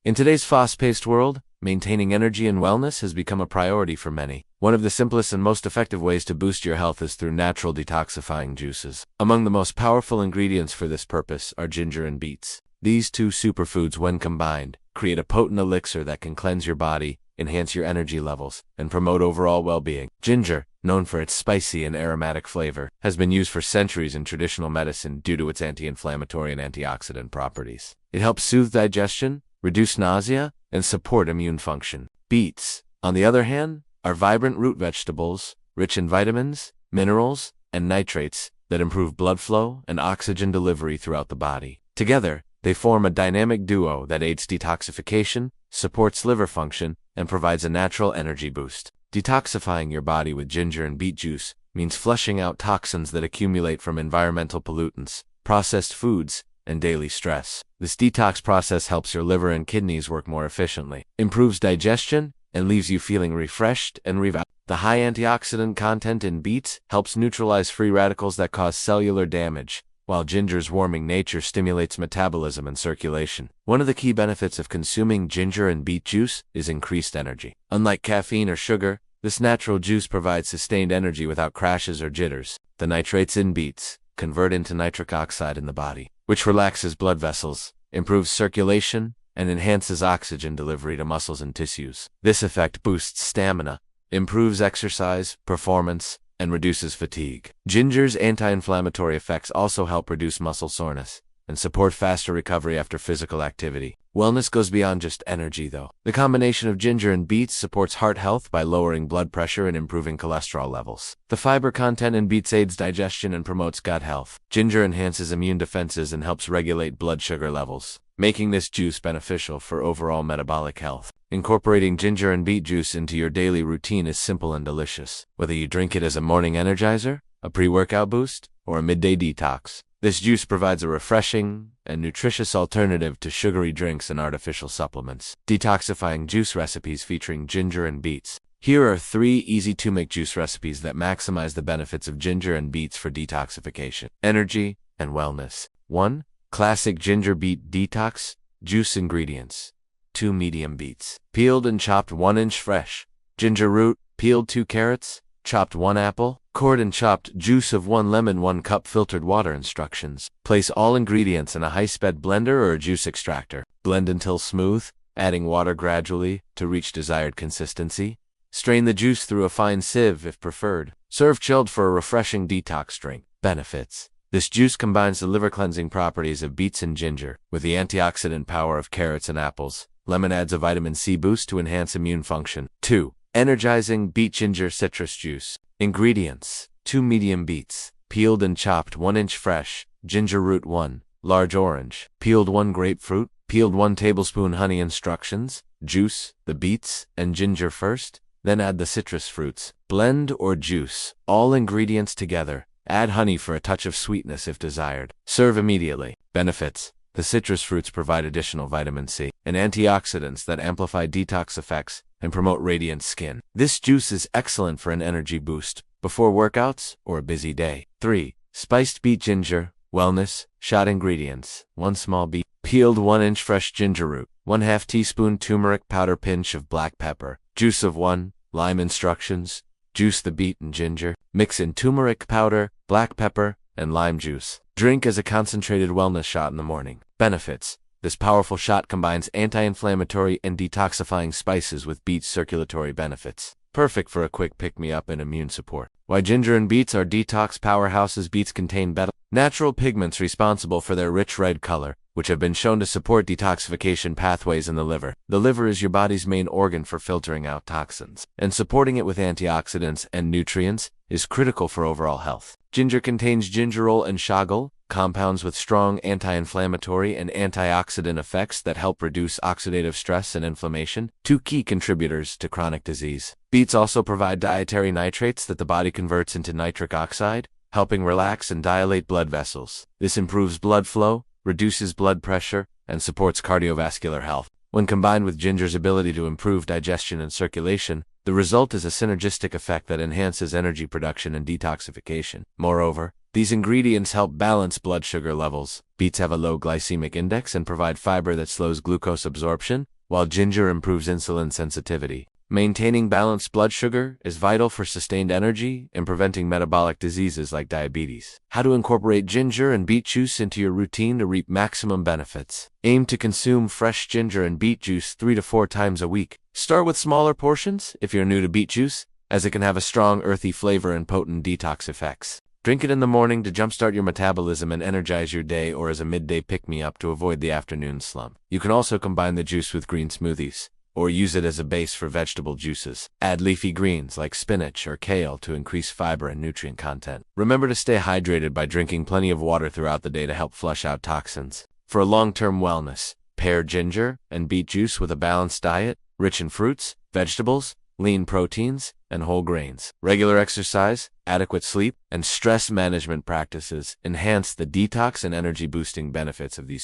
In today's fast-paced world, maintaining energy and wellness has become a priority for many. One of the simplest and most effective ways to boost your health is through natural detoxifying juices. Among the most powerful ingredients for this purpose are ginger and beets. These two superfoods, when combined, create a potent elixir that can cleanse your body, enhance your energy levels, and promote overall well-being. Ginger, known for its spicy and aromatic flavor, has been used for centuries in traditional medicine due to its anti-inflammatory and antioxidant properties. It helps soothe digestion, reduce nausea, and support immune function. Beets, on the other hand, are vibrant root vegetables, rich in vitamins, minerals, and nitrates that improve blood flow and oxygen delivery throughout the body. Together, they form a dynamic duo that aids detoxification, supports liver function, and provides a natural energy boost. Detoxifying your body with ginger and beet juice means flushing out toxins that accumulate from environmental pollutants, processed foods, and daily stress. This detox process helps your liver and kidneys work more efficiently, improves digestion, and leaves you feeling refreshed and revived. The high antioxidant content in beets helps neutralize free radicals that cause cellular damage, while ginger's warming nature stimulates metabolism and circulation. One of the key benefits of consuming ginger and beet juice is increased energy. Unlike caffeine or sugar, this natural juice provides sustained energy without crashes or jitters. The nitrates in beets convert into nitric oxide in the body, which relaxes blood vessels, improves circulation, and enhances oxygen delivery to muscles and tissues. This effect boosts stamina, improves exercise performance, and reduces fatigue. Ginger's anti-inflammatory effects also help reduce muscle soreness and support faster recovery after physical activity. Wellness goes beyond just energy, though. The combination of ginger and beets supports heart health by lowering blood pressure and improving cholesterol levels. The fiber content in beets aids digestion and promotes gut health. Ginger enhances immune defenses and helps regulate blood sugar levels, making this juice beneficial for overall metabolic health. Incorporating ginger and beet juice into your daily routine is simple and delicious. Whether you drink it as a morning energizer, a pre-workout boost, or a midday detox, this juice provides a refreshing and nutritious alternative to sugary drinks and artificial supplements. Detoxifying juice recipes featuring ginger and beets. Here are 3 easy-to-make juice recipes that maximize the benefits of ginger and beets for detoxification, energy, and wellness. 1. Classic ginger beet detox juice ingredients. 2 medium beets, peeled and chopped 1 inch fresh. Ginger root, peeled 2 carrots, chopped 1 apple, cored and chopped juice of 1 lemon, 1 cup filtered water. Instructions. Place all ingredients in a high-speed blender or a juice extractor. Blend until smooth, adding water gradually to reach desired consistency. Strain the juice through a fine sieve if preferred. Serve chilled for a refreshing detox drink. Benefits. This juice combines the liver-cleansing properties of beets and ginger with the antioxidant power of carrots and apples. Lemon adds a vitamin C boost to enhance immune function. 2. Energizing beet ginger citrus juice. Ingredients. 2 medium beets, peeled and chopped 1 inch fresh. Ginger root 1 large orange, peeled 1 grapefruit, peeled 1 tablespoon honey. Instructions. Juice the beets and ginger first, then add the citrus fruits. Blend or juice all ingredients together. Add honey for a touch of sweetness if desired. Serve immediately. Benefits. The citrus fruits provide additional vitamin C and antioxidants that amplify detox effects and promote radiant skin. This juice is excellent for an energy boost before workouts or a busy day. 3. Spiced beet ginger wellness shot ingredients. 1 small beet, peeled 1 inch fresh ginger root, 1/2 teaspoon turmeric powder, pinch of black pepper, juice of 1 lime. Instructions. Juice the beet and ginger, mix in turmeric powder, black pepper, and lime juice. Drink as a concentrated wellness shot in the morning. Benefits. This powerful shot combines anti-inflammatory and detoxifying spices with beet's circulatory benefits. Perfect for a quick pick-me-up and immune support. Why ginger and beets are detox powerhouses. Beets contain natural pigments responsible for their rich red color, which have been shown to support detoxification pathways in the liver. The liver is your body's main organ for filtering out toxins, and supporting it with antioxidants and nutrients is critical for overall health. Ginger contains gingerol and chagal, compounds with strong anti-inflammatory and antioxidant effects that help reduce oxidative stress and inflammation, 2 key contributors to chronic disease. Beets also provide dietary nitrates that the body converts into nitric oxide, helping relax and dilate blood vessels. This improves blood flow, reduces blood pressure, and supports cardiovascular health. When combined with ginger's ability to improve digestion and circulation, the result is a synergistic effect that enhances energy production and detoxification. Moreover, These ingredients help balance blood sugar levels. Beets have a low glycemic index and provide fiber that slows glucose absorption, while ginger improves insulin sensitivity. Maintaining balanced blood sugar is vital for sustained energy and preventing metabolic diseases like diabetes. How to incorporate ginger and beet juice into your routine to reap maximum benefits. Aim to consume fresh ginger and beet juice 3 to 4 times a week. Start with smaller portions if you're new to beet juice, as it can have a strong earthy flavor and potent detox effects. Drink it in the morning to jumpstart your metabolism and energize your day, or as a midday pick-me-up to avoid the afternoon slump. You can also combine the juice with green smoothies, or use it as a base for vegetable juices. Add leafy greens like spinach or kale to increase fiber and nutrient content. Remember to stay hydrated by drinking plenty of water throughout the day to help flush out toxins. For long-term wellness, pair ginger and beet juice with a balanced diet, rich in fruits, vegetables, lean proteins, and whole grains. Regular exercise, adequate sleep, and stress management practices enhance the detox and energy-boosting benefits of these